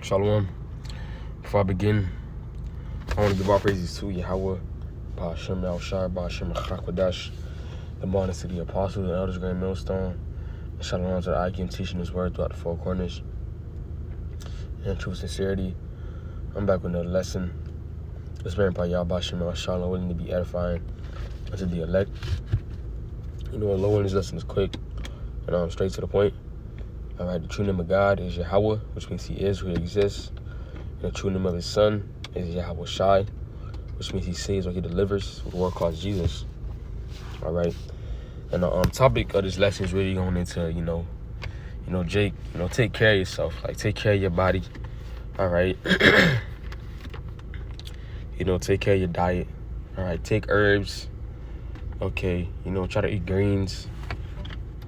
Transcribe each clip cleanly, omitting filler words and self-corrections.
Shalom. Before I begin, I want to give all praises to Yahweh, Ba'ashem Al-Shai, Ba'ashem Chakwadash, the bonus to the apostles, the elders, grand millstone, and shalom to the IQ teaching his word throughout the four corners. And true sincerity, I'm back with another lesson. It's very by Yahweh, Ba'ashem Al-Shai, willing to be edifying unto the elect. You know, low in this lesson is quick, and I'm straight to the point. All right, the true name of God is Yahweh, which means he is who he exists. And the true name of his son is Yahweh Shai, which means he saves or he delivers, with the word called Jesus. All right. And the topic of this lesson is really going into, Jake, take care of yourself. Like, take care of your body. All right. Take care of your diet. All right. Take herbs. Okay. Try to eat greens.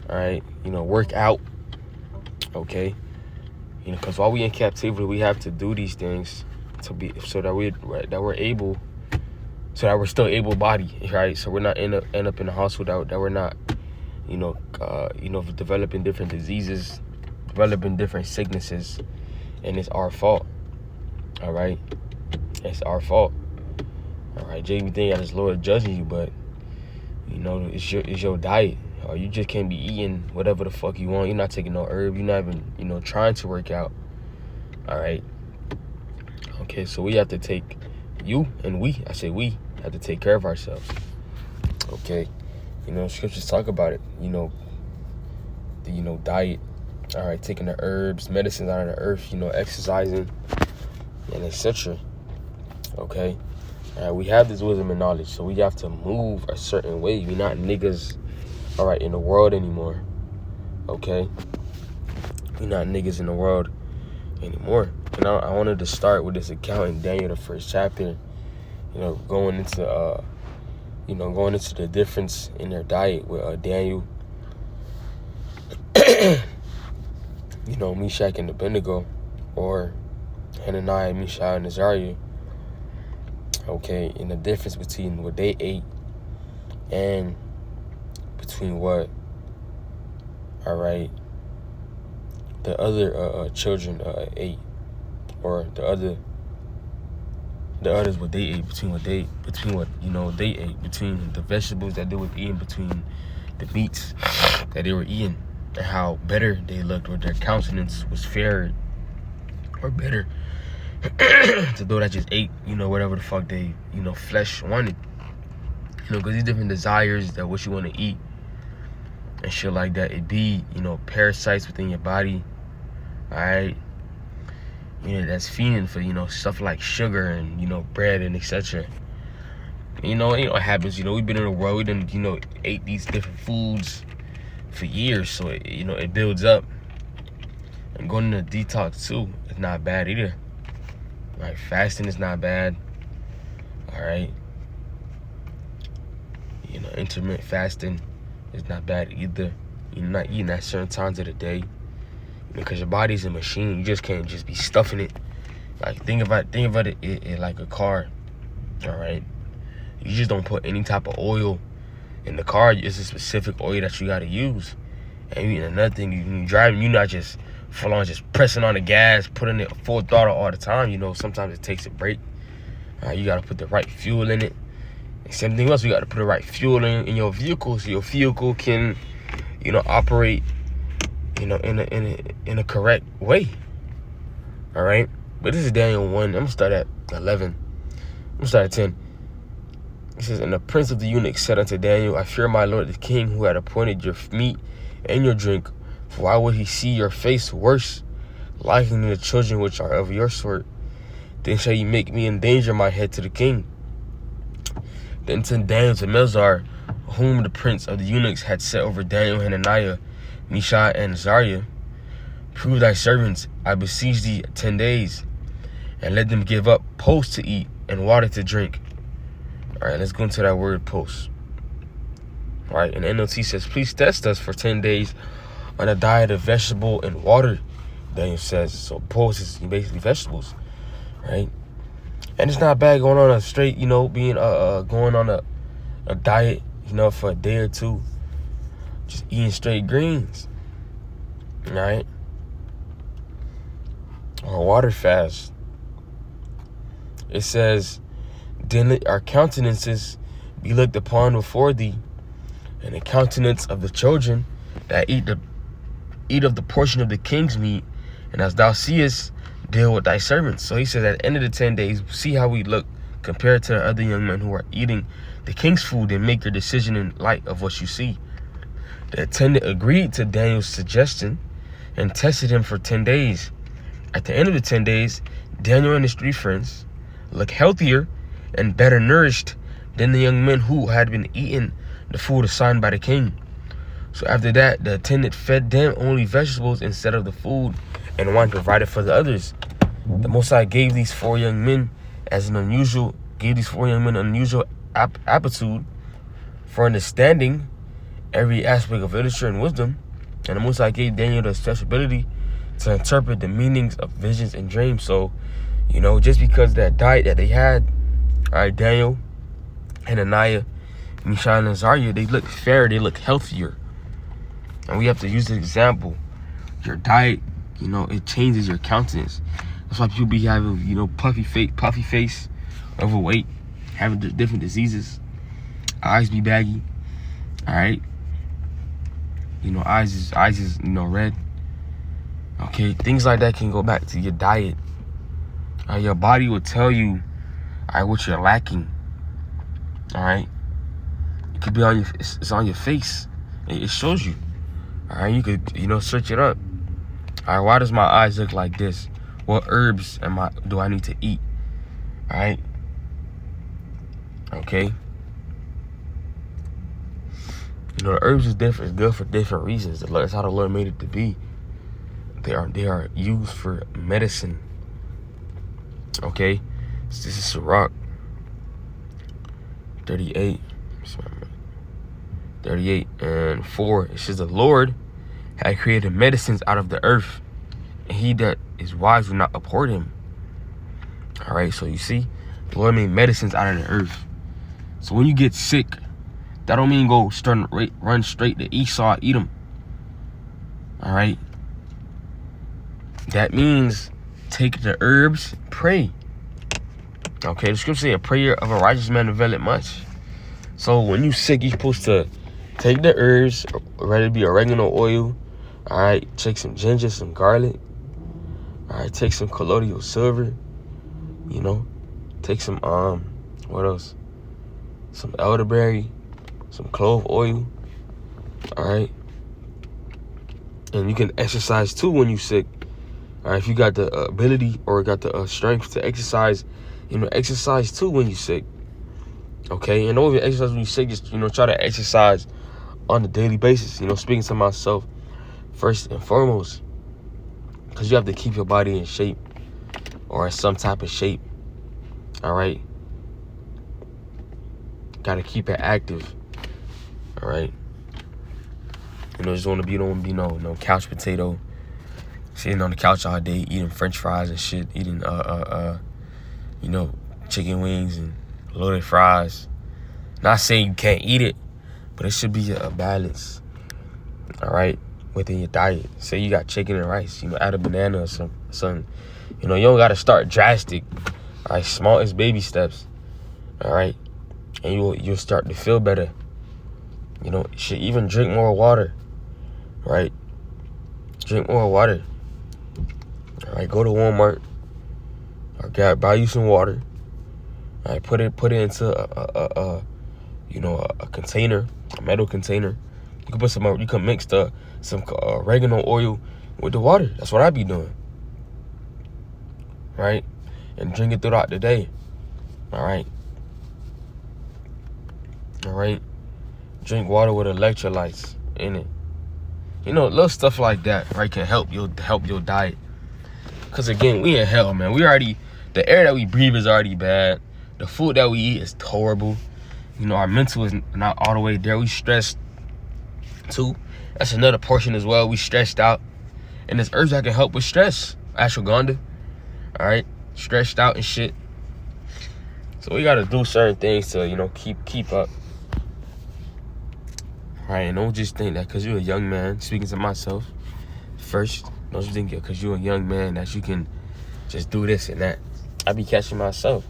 All right. Work out. Okay, because while we in captivity, we have to do these things so that we're still able-bodied, right? So we're not end up in a hospital that we're not, developing different diseases, developing different sicknesses, and it's our fault. All right, it's our fault. All right, Jay, you think that is Lord judging you, but it's your diet. Or you just can't be eating whatever the fuck you want. You're not taking no herb. You're not even, trying to work out. All right. Okay, so we have to take, we have to take care of ourselves. Okay. Scriptures talk about it. The diet. All right, taking the herbs, medicines out of the earth, exercising, and etc. Okay. All right, we have this wisdom and knowledge, so we have to move a certain way. We're not niggas, all right, in the world anymore. Okay? We're not niggas in the world anymore. And I wanted to start with this account in Daniel, the first chapter. Going into the difference in their diet with Daniel. Meshach and Abednego, or Hananiah, Mishael, and Azariah. Okay, and the difference between what they ate and between what, all right, the other children ate, or the others what they ate, between what they ate, between the vegetables that they were eating, between the meats that they were eating, and how better they looked, or their countenance was fairer or better to those that just ate, whatever the fuck they, flesh wanted. Because these different desires that what you want to eat and shit like that, it be, parasites within your body, all right? That's feeding for, stuff like sugar and, bread and etc. What happens, we've been in the world, we done, ate these different foods for years, so, it builds up. And going into detox, too, is not bad either. Right, fasting is not bad, all right? Intermittent fasting is not bad either. You're not eating at certain times of the day, because your body's a machine. You just can't just be stuffing it. Like, think about it like a car, all right? You just don't put any type of oil in the car. It's a specific oil that you got to use. And another thing, you driving, you're not just full on just pressing on the gas, putting it full throttle all the time. Sometimes it takes a break. You got to put the right fuel in it. And same thing else, you got to put the right fuel in your vehicle, so your vehicle can, operate, in a correct way. All right. But this is Daniel 1. I'm gonna start at 11. I'm gonna start at 10. It says, "And the prince of the eunuchs said unto Daniel, I fear my lord the king, who had appointed your meat and your drink. For why would he see your face worse, liking the children which are of your sort? Then shall you make me endanger my head to the king." Then sent Daniel to Melzar, whom the prince of the eunuchs had set over Daniel, Hananiah, Mishael, and Azariah. "Prove thy servants, I beseech thee, 10 days, and let them give up post to eat and water to drink." All right, let's go into that word post. All right, and NLT says, "Please test us for 10 days on a diet of vegetable and water," Daniel says. So post is basically vegetables, right? And it's not bad going on a straight, being going on a diet, for a day or two, just eating straight greens, right? or water fast. It says, then let our countenances be looked upon before thee, and the countenance of the children that eat of the portion of the king's meat, and as thou seest, deal with thy servants. So he says at the end of the 10 days, see how we look compared to the other young men who are eating the king's food, and make your decision in light of what you see. The attendant agreed to Daniel's suggestion and tested him for 10 days. At the end of the 10 days, Daniel and his 3 friends looked healthier and better nourished than the young men who had been eating the food assigned by the king. So after that, the attendant fed them only vegetables instead of the food and wine provided for the others. The Most High gave these 4 young men unusual aptitude for understanding every aspect of literature and wisdom. And the Most High gave Daniel the special ability to interpret the meanings of visions and dreams. So, just because of that diet that they had, all right, Daniel, Hananiah, Mishael, and Azariah, they look fairer, they look healthier. And we have to use the example. Your diet, it changes your countenance. That's why people be having, puffy face, overweight, having different diseases. Eyes be baggy, all right? Eyes is red. Okay, things like that can go back to your diet. Your body will tell you, all right, what you're lacking. All right, it could be it's on your face. It shows you. All right, you could search it up. All right, why does my eyes look like this? What herbs do I need to eat? All right. Okay. The herbs is different. It's good for different reasons. That's how the Lord made it to be. They are used for medicine. Okay. So this is Sirach 38 and 4. It says the Lord had created medicines out of the earth, and he that is wise will not abhor him. All right. So you see, the Lord made medicines out of the earth. So when you get sick, that don't mean go run straight to Esau, eat them. All right. That means take the herbs, pray. Okay, the scripture say a prayer of a righteous man availeth much. So when you sick, you're supposed to take the herbs, whether it be oregano oil, all right, take some ginger, some garlic, all right, take some colloidal silver, take some, what else? Some elderberry, some clove oil, all right? And you can exercise too when you're sick. All right, if you got the ability or got the strength to exercise, exercise too when you're sick. Okay, and don't even exercise when you're sick. Just try to exercise on a daily basis. Speaking to myself first and foremost, because you have to keep your body in shape or in some type of shape. All right, got to keep it active. All right, just don't want to be no couch potato, sitting on the couch all day eating French fries and shit, eating chicken wings and loaded fries. Not saying you can't eat it, but it should be a balance. All right, within your diet. Say you got chicken and rice, add a banana or something. You don't got to start drastic. All right, small as baby steps. All right, and you'll start to feel better. You should even drink more water. Right? Drink more water. All right, go to Walmart. Or buy you some water. All right, put it into a container, a metal container. You can mix some oregano oil with the water. That's what I be doing. Right? And drink it throughout the day. All right. All right. Drink water with electrolytes in it. Little stuff like that, right, can help your diet. Because again, we in hell, man. The air that we breathe is already bad. The food that we eat is horrible. Our mental is not all the way there. We stressed too. That's another portion as well. We stressed out. And there's herbs that can help with stress. Ashwagandha. All right. Stressed out and shit. So we got to do certain things to, keep up. All right. And don't just think that because you're a young man, speaking to myself first, don't you think because you're a young man that you can just do this and that. I be catching myself.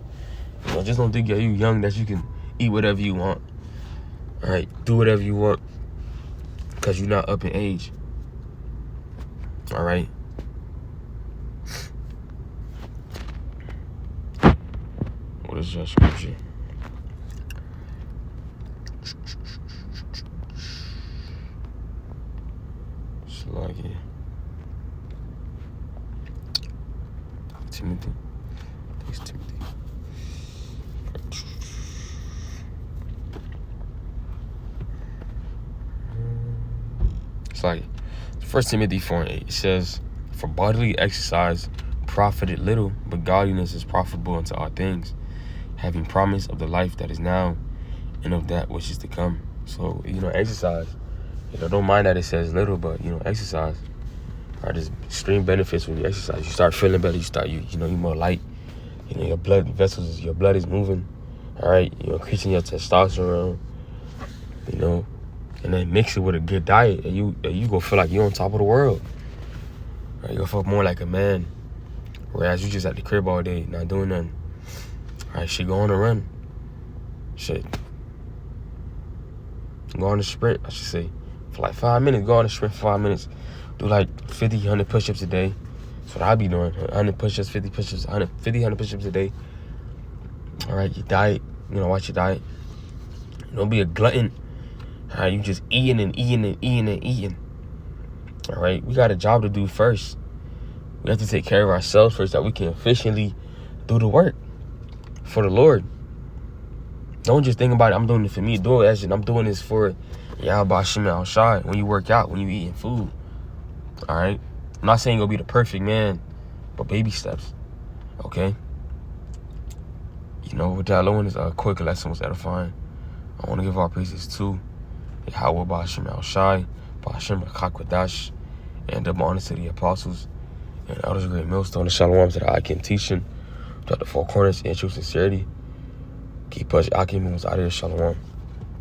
You know, just don't think you young that you can eat whatever you want. All right, do whatever you want because you're not up in age. All right. What is that scripture? Sluggy. Timothy. Thanks, Timothy. It's like 1 Timothy 4:8. It says, "For bodily exercise profited little, but godliness is profitable unto all things, having promise of the life that is now and of that which is to come." So, exercise. Don't mind that it says little, but, exercise. All right, there's extreme benefits when you exercise. You start feeling better. You start, you're more light. Your blood vessels, your blood is moving. All right, you're increasing your testosterone. And then mix it with a good diet, and you gonna feel like you're on top of the world. Right, you gonna feel more like a man. Whereas you just at the crib all day, not doing nothing. All right, shit, go on a run. Shit. Go on a sprint, I should say. For like 5 minutes, go on a sprint for 5 minutes. Do like 50, 100 push-ups a day. That's what I be doing. 100 push-ups, 50 push-ups, 100 push-ups a day. All right, your diet, watch your diet. Don't be a glutton. All right, you just eating and eating and eating and eating. All right, we got a job to do first. We have to take care of ourselves first, that we can efficiently do the work for the Lord. Don't just think about it. I'm doing it for me. Do it as I'm doing this for Yahweh Shem Al Shai. When you work out, when you eating food. All right. I'm not saying you'll be the perfect man, but baby steps. Okay. With that alone, is a quick lesson was edifying. I want to give our praises to Yahweh Ba'ashem Al Shai, Ba'ashem Akakwadash, and double honors to the apostles and elders of Great Millstone, the Shalom to the Akim teaching, to the four corners, and true sincerity. Keep us Akim was out of here. Shalom.